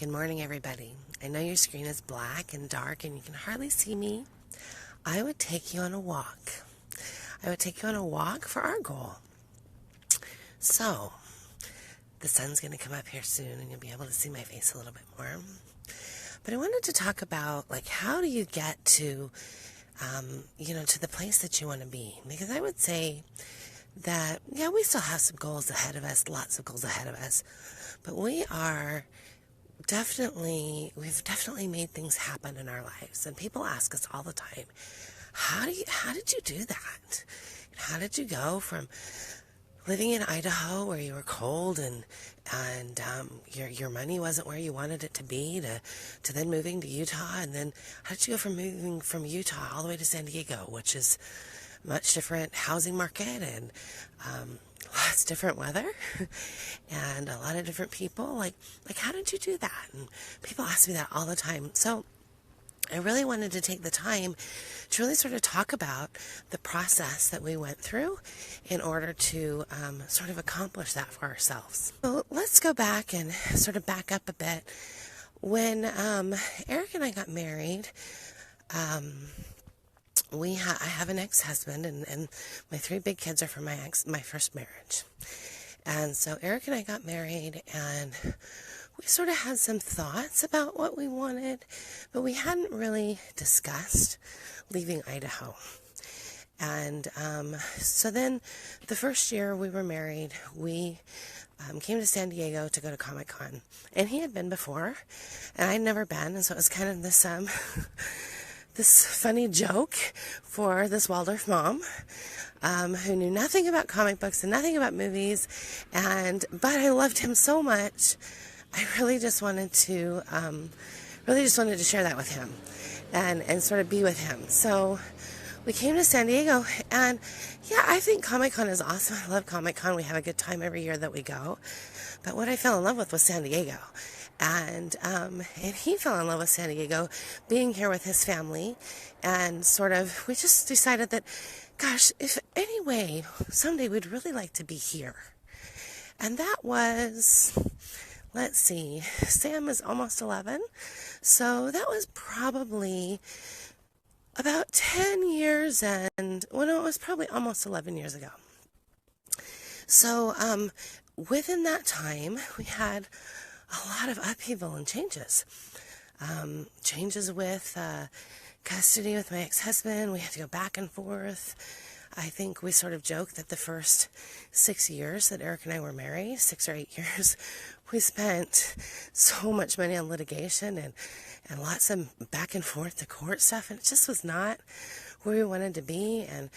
Good morning, everybody. I know your screen is black and dark and you can hardly see me. I would take you on a walk. I would take you on a walk for our goal. So, the sun's going to come up here soon and you'll be able to see my face a little bit more. But I wanted to talk about, how do you get to, to the place that you want to be? Because I would say that, we still have some goals ahead of us, lots of goals ahead of us. But we've definitely made things happen in our lives. And people ask us all the time, how did you do that? How did you go from living in Idaho where you were cold and your money wasn't where you wanted it to be to then moving to Utah? And then how did you go from moving from Utah all the way to San Diego, which is much different housing market and lots different weather and a lot of different people? Like how did you do that? And people ask me that all the time. So I really wanted to take the time to really sort of talk about the process that we went through in order to sort of accomplish that for ourselves. So let's go back and sort of back up a bit. When Eric and I got married, I have an ex-husband, and my three big kids are from my first marriage. And so Eric and I got married, and we sort of had some thoughts about what we wanted, but we hadn't really discussed leaving Idaho. And so then the first year we were married, we came to San Diego to go to Comic-Con. And he had been before, and I'd never been, and so it was kind of this this funny joke for this Waldorf mom who knew nothing about comic books and nothing about movies, but I loved him so much. I really just wanted to share that with him and sort of be with him. So we came to San Diego, and I think Comic-Con is awesome. I love Comic-Con. We have a good time every year that we go. But what I fell in love with was San Diego. And he fell in love with San Diego, being here with his family, and we just decided that, gosh, if any way, someday we'd really like to be here. And that was, let's see, Sam is almost 11, so that was probably about 10 years it was probably almost 11 years ago. So within that time, we had a lot of upheaval and changes. Changes with custody with my ex-husband. We had to go back and forth. I think we sort of joked that the first 6 years that Eric and I were married, 6 or 8 years, we spent so much money on litigation and lots of back and forth to court stuff, and it just was not where we wanted to be. And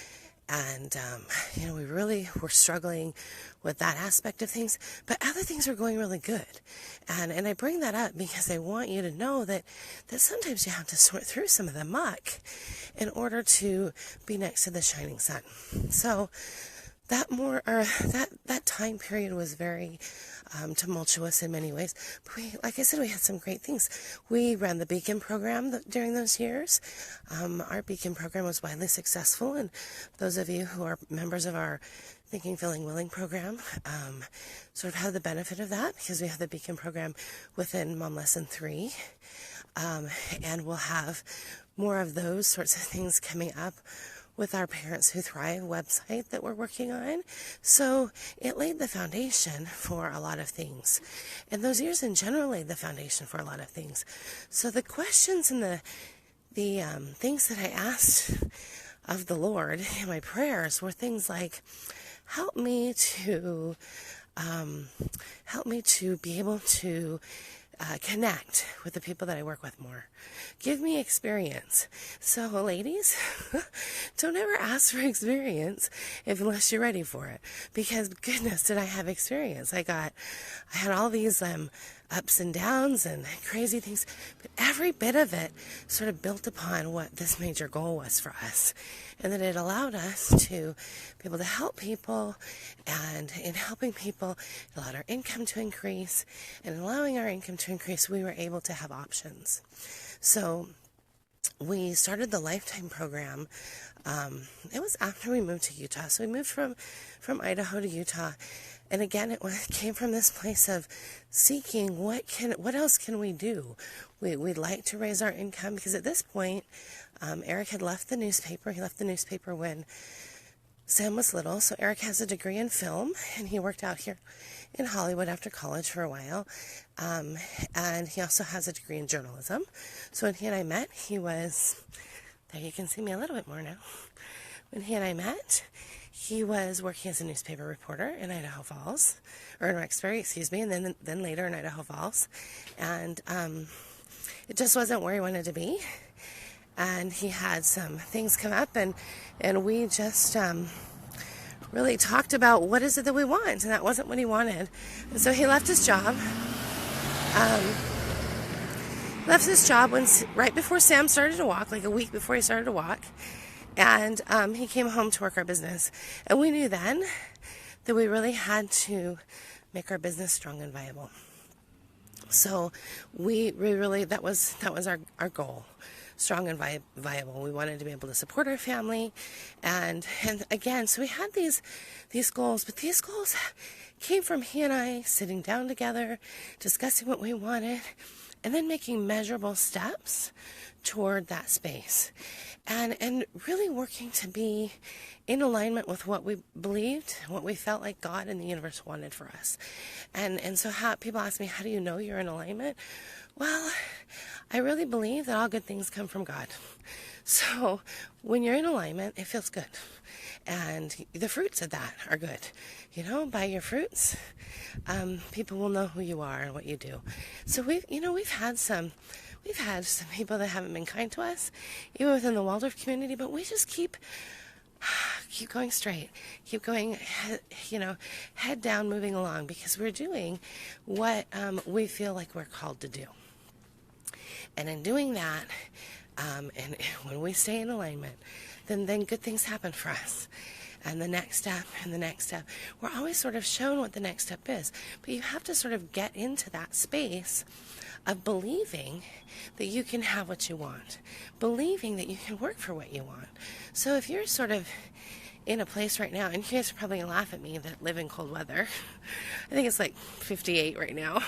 we really were struggling with that aspect of things, but other things were going really good. And I bring that up because I want you to know that sometimes you have to sort through some of the muck in order to be next to the shining sun. So that time period was very tumultuous in many ways. But like I said, we had some great things. We ran the Beacon program during those years. Our Beacon program was widely successful, and those of you who are members of our Thinking, Feeling, Willing program sort of have the benefit of that, because we have the Beacon program within Mom Lesson 3. And we'll have more of those sorts of things coming up with our Parents Who Thrive website that we're working on. So it laid the foundation for a lot of things. And those years in general laid the foundation for a lot of things. So the questions and the things that I asked of the Lord in my prayers were things like, help me to be able to connect with the people that I work with more. Give me experience. So ladies, don't ever ask for experience unless you're ready for it. Because goodness, did I have experience. I had all these ups and downs and crazy things, but every bit of it sort of built upon what this major goal was for us. And that it allowed us to be able to help people, and in helping people, it allowed our income to increase, and in allowing our income to increase, we were able to have options. So we started the Lifetime program. It was after we moved to Utah. So we moved from Idaho to Utah, And again, came from this place of seeking what else can we do? We'd like to raise our income, because at this point, Eric had left the newspaper. He left the newspaper when Sam was little. So Eric has a degree in film, and he worked out here in Hollywood after college for a while. And he also has a degree in journalism. So when he and I met, there you can see me a little bit more now. When he and I met, he was working as a newspaper reporter in Idaho Falls, or in Rexbury, and then later in Idaho Falls. And it just wasn't where he wanted to be. And he had some things come up, and we just really talked about what is it that we want, and that wasn't what he wanted. And so he left his job. Right before Sam started to walk, like a week before he started to walk. And he came home to work our business. And we knew then that we really had to make our business strong and viable. So we really, that was our goal, strong and viable. We wanted to be able to support our family. And again, so we had these goals, but these goals came from he and I sitting down together, discussing what we wanted, and then making measurable steps toward that space. And really working to be in alignment with what we believed, what we felt like God and the universe wanted for us. And so people ask me, how do you know you're in alignment? Well, I really believe that all good things come from God. So when you're in alignment, it feels good. And the fruits of that are good. By your fruits, people will know who you are and what you do. So we've had some people that haven't been kind to us, even within the Waldorf community, but we just keep going straight, keep going, head down, moving along, because we're doing what we feel like we're called to do. And in doing that, and when we stay in alignment, then good things happen for us. And the next step, and the next step. We're always sort of shown what the next step is. But you have to sort of get into that space of believing that you can have what you want. Believing that you can work for what you want. So if you're sort of in a place right now, and you guys are probably going to laugh at me that live in cold weather. I think it's like 58 right now.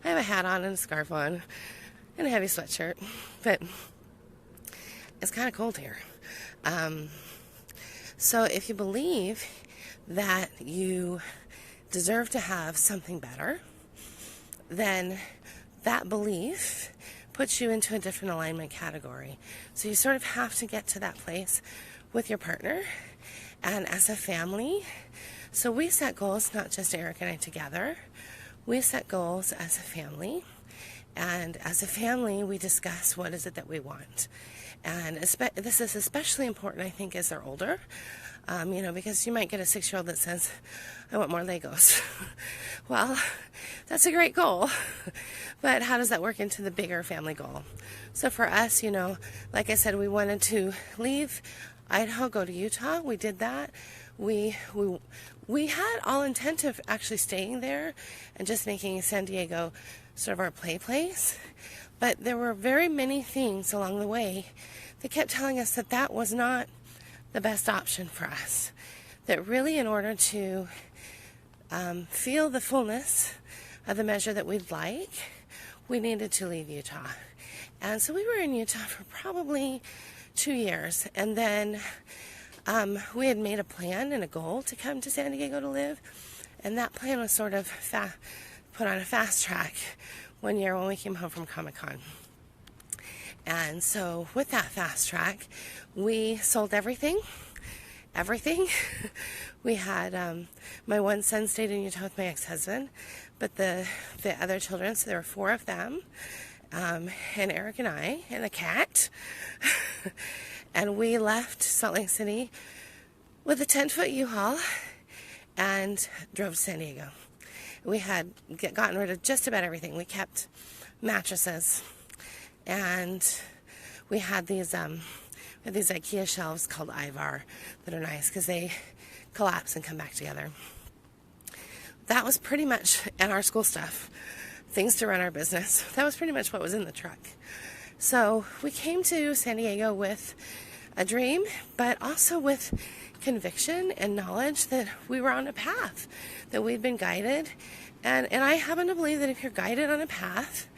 I have a hat on and a scarf on and a heavy sweatshirt. But it's kind of cold here. So if you believe that you deserve to have something better, then that belief puts you into a different alignment category. So you sort of have to get to that place with your partner and as a family. So we set goals, not just Eric and I together. We set goals as a family. And as a family, we discuss what is it that we want. And this is especially important, I think, as they're older. Because you might get a 6-year-old that says, I want more Legos. Well, that's a great goal. But how does that work into the bigger family goal? So for us, like I said, we wanted to leave Idaho, go to Utah. We did that. We had all intent of actually staying there and just making San Diego sort of our play place. But there were very many things along the way that kept telling us that that was not the best option for us. That really, in order to feel the fullness of the measure that we'd like, we needed to leave Utah. And so we were in Utah for probably 2 years. And then we had made a plan and a goal to come to San Diego to live. And that plan was sort of put on a fast track one year when we came home from Comic-Con. And so with that fast track, we sold everything. We had, my one son stayed in Utah with my ex-husband, but the other children, so there were 4 of them, and Eric and I, and a cat, and we left Salt Lake City with a 10-foot U-Haul and drove to San Diego. We had gotten rid of just about everything. We kept mattresses, and we had these IKEA shelves called Ivar that are nice because they collapse and come back together. That was pretty much, and our school stuff, things to run our business. That was pretty much what was in the truck. So we came to San Diego with a dream, but also with conviction and knowledge that we were on a path, that we'd been guided. And I happen to believe that if you're guided on a path,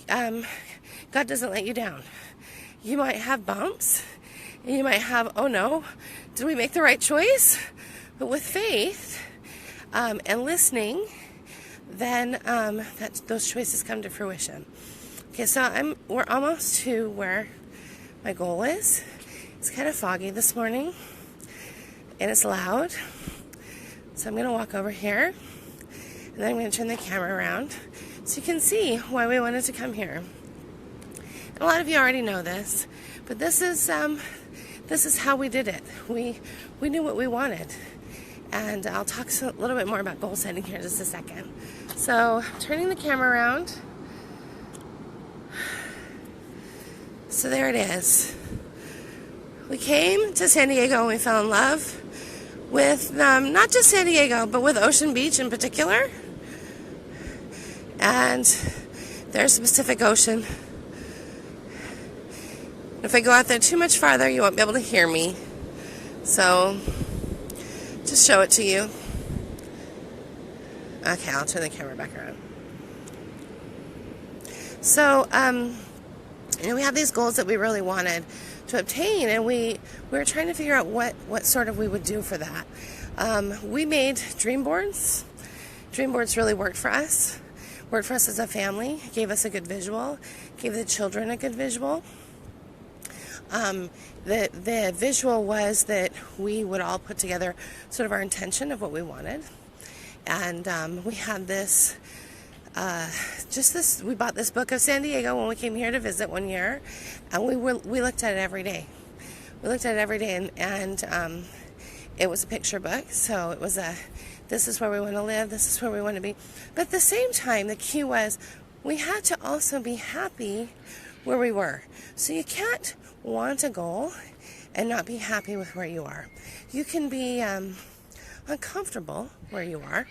God doesn't let you down. You might have bumps, and you might have, oh no, did we make the right choice? But with faith and listening, then those choices come to fruition. Okay, so we're almost to where my goal is. It's kind of foggy this morning, and it's loud. So I'm going to walk over here, and then I'm going to turn the camera around so you can see why we wanted to come here. And a lot of you already know this, but this is how we did it. We knew what we wanted. And I'll talk a little bit more about goal setting here in just a second. So, turning the camera around. So there it is. We came to San Diego and we fell in love with not just San Diego, but with Ocean Beach in particular. And there's the Pacific Ocean. If I go out there too much farther, you won't be able to hear me. So, just show it to you. Okay, I'll turn the camera back around. So, we had these goals that we really wanted to obtain, and we were trying to figure out what sort of we would do for that. We made dream boards. Dream boards really worked for us as a family, gave us a good visual, gave the children a good visual. The visual was that we would all put together sort of our intention of what we wanted. And we had this, we bought this book of San Diego when we came here to visit one year, and we looked at it every day. We looked at it every day, and it was a picture book, so it was this is where we want to live, this is where we want to be. But at the same time, the key was we had to also be happy where we were. So you can't want a goal and not be happy with where you are. You can be uncomfortable where you are,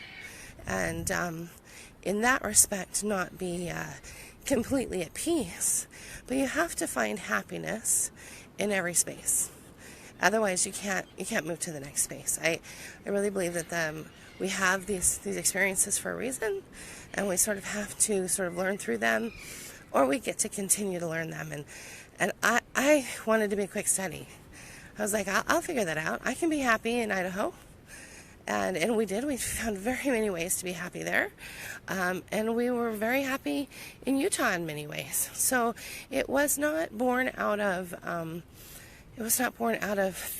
and in that respect not be completely at peace, but you have to find happiness in every space. Otherwise you can't move to the next space. I really believe that we have these experiences for a reason, and we sort of have to sort of learn through them, or we get to continue to learn them. And I wanted to be a quick study. I was like, I'll figure that out. I can be happy in Idaho. And we did. We found very many ways to be happy there. And we were very happy in Utah in many ways. So it was not born out of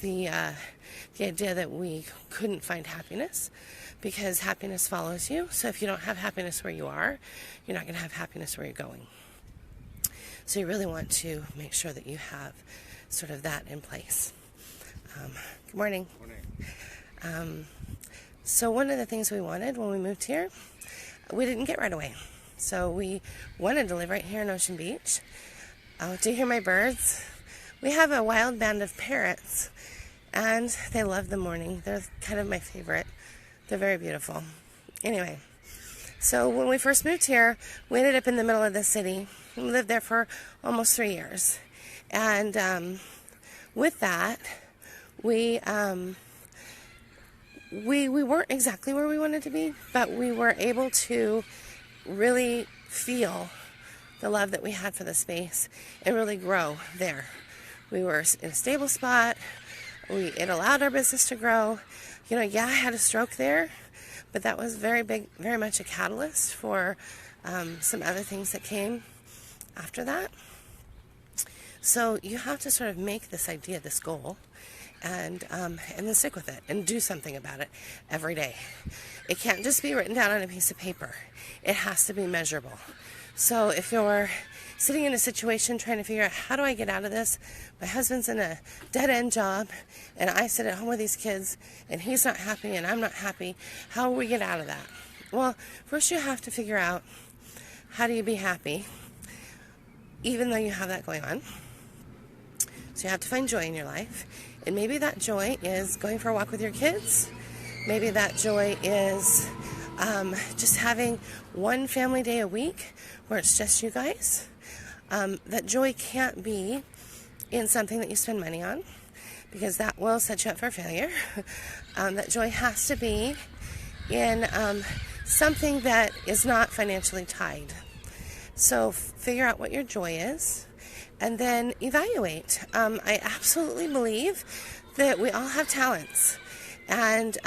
the idea that we couldn't find happiness, because happiness follows you. So if you don't have happiness where you are, you're not going to have happiness where you're going. So you really want to make sure that you have sort of that in place. Good morning. Morning. So one of the things we wanted when we moved here, we didn't get right away. So we wanted to live right here in Ocean Beach. Do you hear my birds? We have a wild band of parrots, and they love the morning. They're kind of my favorite. They're very beautiful. Anyway, so when we first moved here, we ended up in the middle of the city. We lived there for almost 3 years. And with that, we weren't exactly where we wanted to be, but we were able to really feel the love that we had for the space and really grow there. We were in a stable spot. It allowed our business to grow. I had a stroke there, but that was very much a catalyst for some other things that came after that. So you have to sort of make this idea, this goal, and then stick with it and do something about it every day. It can't just be written down on a piece of paper. It has to be measurable. So if you're sitting in a situation trying to figure out, how do I get out of this? My husband's in a dead-end job, and I sit at home with these kids, and he's not happy, and I'm not happy. How will we get out of that? Well, first you have to figure out, how do you be happy, even though you have that going on? So you have to find joy in your life. And maybe that joy is going for a walk with your kids. Maybe that joy is just having one family day a week where it's just you guys. That joy can't be in something that you spend money on. because that will set you up for failure. That joy has to be in something that is not financially tied. So figure out what your joy is and then evaluate. I absolutely believe that we all have talents. And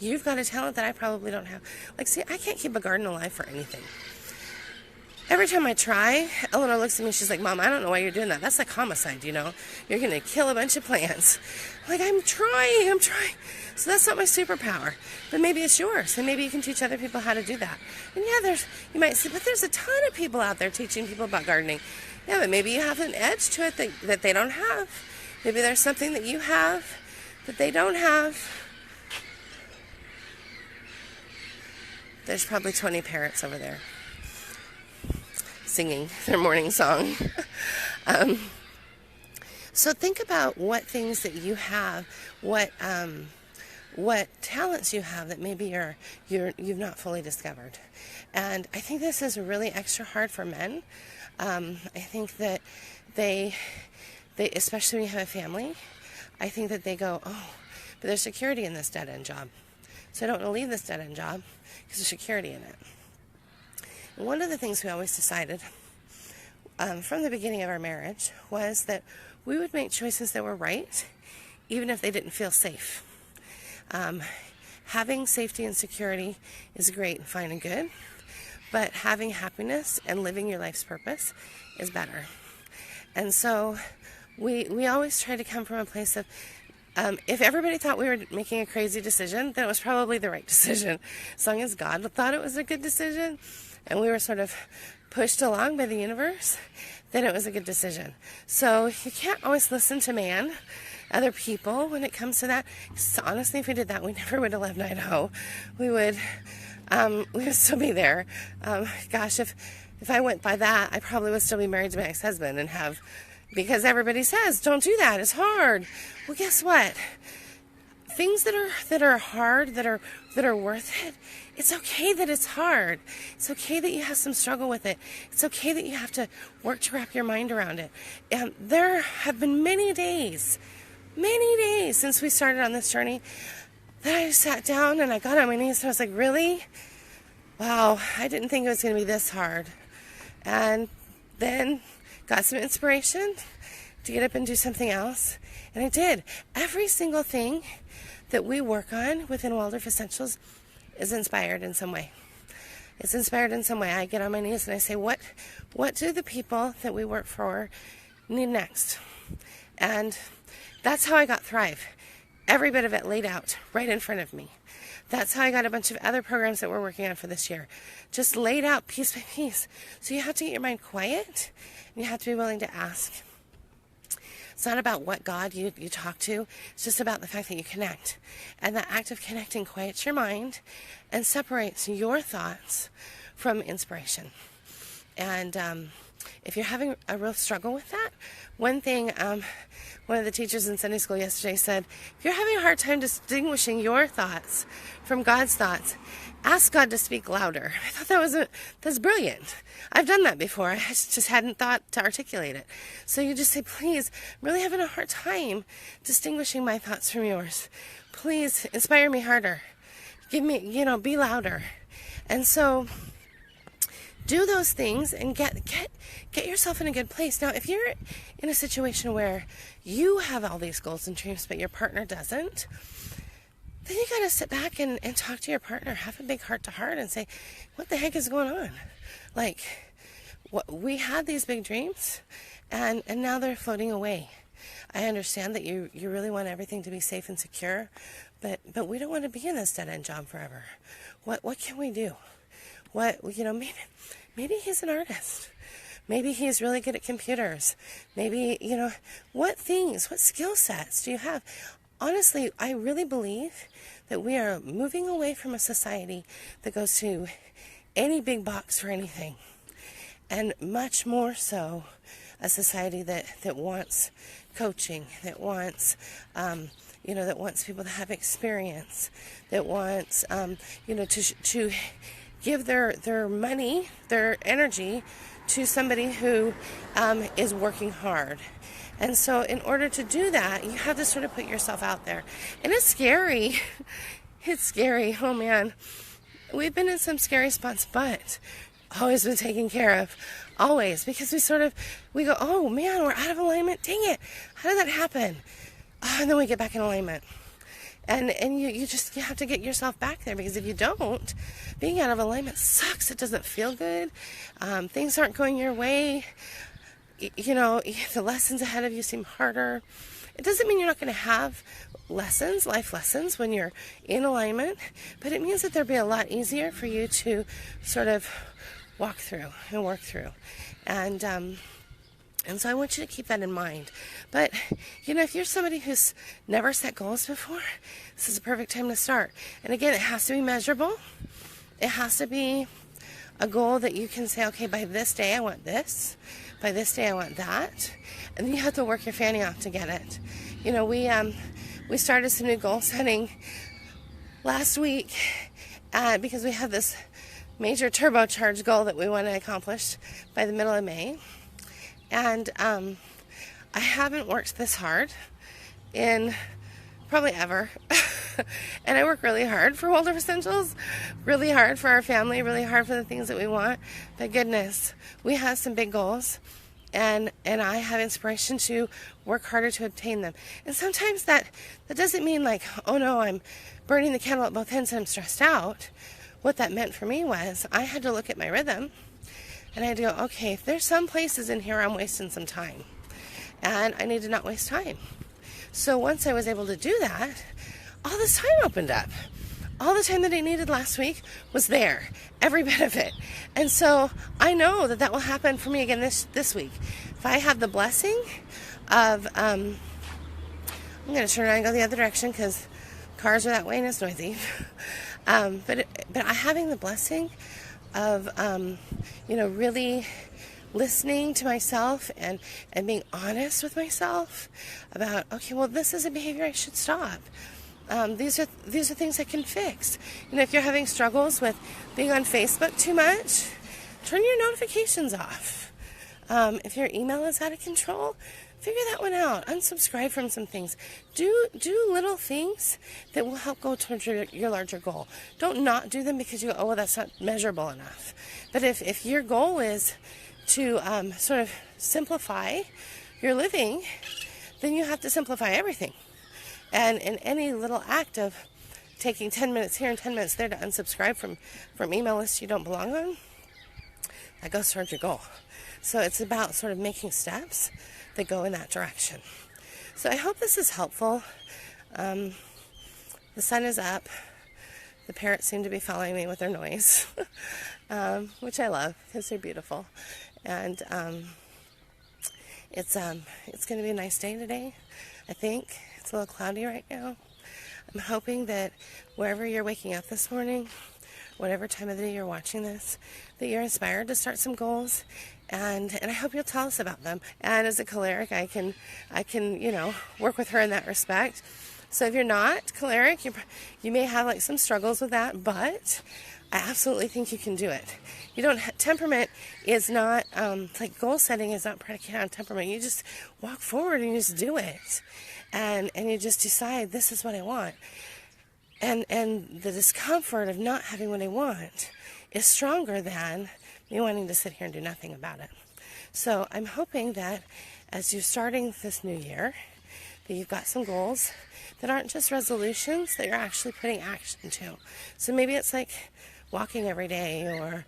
you've got a talent that I probably don't have. Like, see, I can't keep a garden alive for anything. Every time I try, Eleanor looks at me, she's like, Mom, I don't know why you're doing that. That's like homicide, you know. You're going to kill a bunch of plants. I'm like, I'm trying. So that's not my superpower. But maybe it's yours, and maybe you can teach other people how to do that. And yeah, you might say, but there's a ton of people out there teaching people about gardening. Yeah, but maybe you have an edge to it that they don't have. Maybe there's something that you have that they don't have. There's probably 20 parrots over there singing their morning song. So think about what things that you have, what talents you have that maybe you've not fully discovered. And I think this is really extra hard for men. I think that they especially when you have a family, I think that they go, oh, but there's security in this dead-end job. So I don't want to leave this dead-end job because there's security in it. And one of the things we always decided from the beginning of our marriage was that we would make choices that were right, even if they didn't feel safe. Having safety and security is great and fine and good, but having happiness and living your life's purpose is better. And so we always try to come from a place of, if everybody thought we were making a crazy decision, then it was probably the right decision. As long as God thought it was a good decision, and we were sort of pushed along by the universe, then it was a good decision. So you can't always listen to man, other people, when it comes to that. So honestly, if we did that, we never would have left Idaho. We would still be there. Gosh, if I went by that, I probably would still be married to my ex-husband and have, because everybody says, don't do that, it's hard. Well, guess what? Things that are hard, that are worth it, it's okay that it's hard. It's okay that you have some struggle with it. It's okay that you have to work to wrap your mind around it. There have been many days since we started on this journey that I just sat down and I got on my knees and I was like, really? Wow, I didn't think it was going to be this hard. And then got some inspiration to get up and do something else. And I did. Every single thing that we work on within Waldorf Essentials is inspired in some way. It's inspired in some way. I get on my knees and I say, what do the people that we work for need next? And that's how I got Thrive. Every bit of it laid out right in front of me. That's how I got a bunch of other programs that we're working on for this year. Just laid out piece by piece. So you have to get your mind quiet and you have to be willing to ask. It's not about what God you talk to. It's just about the fact that you connect. And that act of connecting quiets your mind and separates your thoughts from inspiration. And if you're having a real struggle with that, one thing one of the teachers in Sunday school yesterday said, if you're having a hard time distinguishing your thoughts from God's thoughts, ask God to speak louder. I thought that's brilliant. I've done that before. I just hadn't thought to articulate it. So you just say, please, I'm really having a hard time distinguishing my thoughts from yours. Please inspire me harder. Give me, be louder. And so do those things and get yourself in a good place. Now, if you're in a situation where you have all these goals and dreams, but your partner doesn't, then you got to sit back and talk to your partner. Have a big heart-to-heart and say, what the heck is going on? Like, we had these big dreams, and now they're floating away. I understand that you really want everything to be safe and secure, but we don't want to be in this dead-end job forever. What can we do? Maybe he's an artist. Maybe he's really good at computers. Maybe, what skill sets do you have? Honestly, I really believe that we are moving away from a society that goes to any big box for anything, and much more so a society that wants coaching, that wants that wants people to have experience, that wants to give their money, their energy to somebody who is working hard. And so in order to do that, you have to sort of put yourself out there. And it's scary. It's scary. Oh man. We've been in some scary spots, but always been taken care of. Always. Because we go, oh man, we're out of alignment. Dang it. How did that happen? Oh, and then we get back in alignment. And you have to get yourself back there, because if you don't, being out of alignment sucks. It doesn't feel good. Things aren't going your way. The lessons ahead of you seem harder. It doesn't mean you're not going to have lessons, life lessons, when you're in alignment, but it means that they'll be a lot easier for you to sort of walk through and work through. And so I want you to keep that in mind. But, if you're somebody who's never set goals before, this is a perfect time to start. And again, it has to be measurable. It has to be a goal that you can say, okay, by this day I want this. By this day I want that. And then you have to work your fanny off to get it. We started some new goal setting last week because we have this major turbocharged goal that we want to accomplish by the middle of May. And I haven't worked this hard in probably ever. And I work really hard for Waldorf Essentials, really hard for our family, really hard for the things that we want. But goodness, we have some big goals, and I have inspiration to work harder to obtain them. And sometimes that doesn't mean like, oh no, I'm burning the candle at both ends and I'm stressed out. What that meant for me was I had to look at my rhythm, and I had to go, okay, if there's some places in here I'm wasting some time, and I need to not waste time. So once I was able to do that, all this time opened up. All the time that I needed last week was there, every bit of it. And so I know that will happen for me again this week. If I have the blessing of, I'm going to turn around and go the other direction because cars are that way and it's noisy. But having the blessing of, really listening to myself and being honest with myself about, okay, well, this is a behavior I should stop. These are things I can fix. If you're having struggles with being on Facebook too much, turn your notifications off. If your email is out of control, figure that one out. Unsubscribe from some things. Do little things that will help go towards your larger goal. Don't not do them because you go, oh, well, that's not measurable enough. But if your goal is to sort of simplify your living, then you have to simplify everything. And in any little act of taking 10 minutes here and 10 minutes there to unsubscribe from email lists you don't belong on, that goes towards your goal. So it's about sort of making steps that go in that direction. So I hope this is helpful. The sun is up. The parrots seem to be following me with their noise, which I love because they're beautiful. And it's going to be a nice day today, I think. It's a little cloudy right now. I'm hoping that wherever you're waking up this morning, whatever time of the day you're watching this, that you're inspired to start some goals, and I hope you'll tell us about them. And as a choleric, I can work with her in that respect. So if you're not choleric, you may have like some struggles with that, but I absolutely think you can do it. Temperament is not, like goal setting is not predicated on temperament. You just walk forward and you just do it. And you just decide, this is what I want. And the discomfort of not having what I want is stronger than me wanting to sit here and do nothing about it. So I'm hoping that as you're starting this new year, that you've got some goals that aren't just resolutions, that you're actually putting action to. So maybe it's like walking every day, or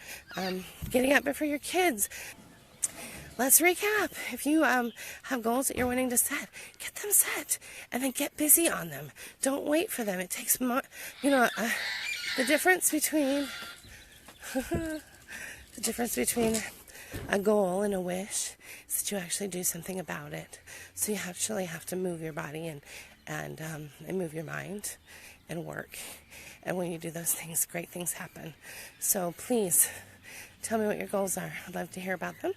getting up before your kids. Let's recap. If you have goals that you're wanting to set, get them set and then get busy on them. Don't wait for them. It takes the difference between a goal and a wish is that you actually do something about it. So you actually have to move your body and move your mind and work. And when you do those things, great things happen. So please tell me what your goals are. I'd love to hear about them.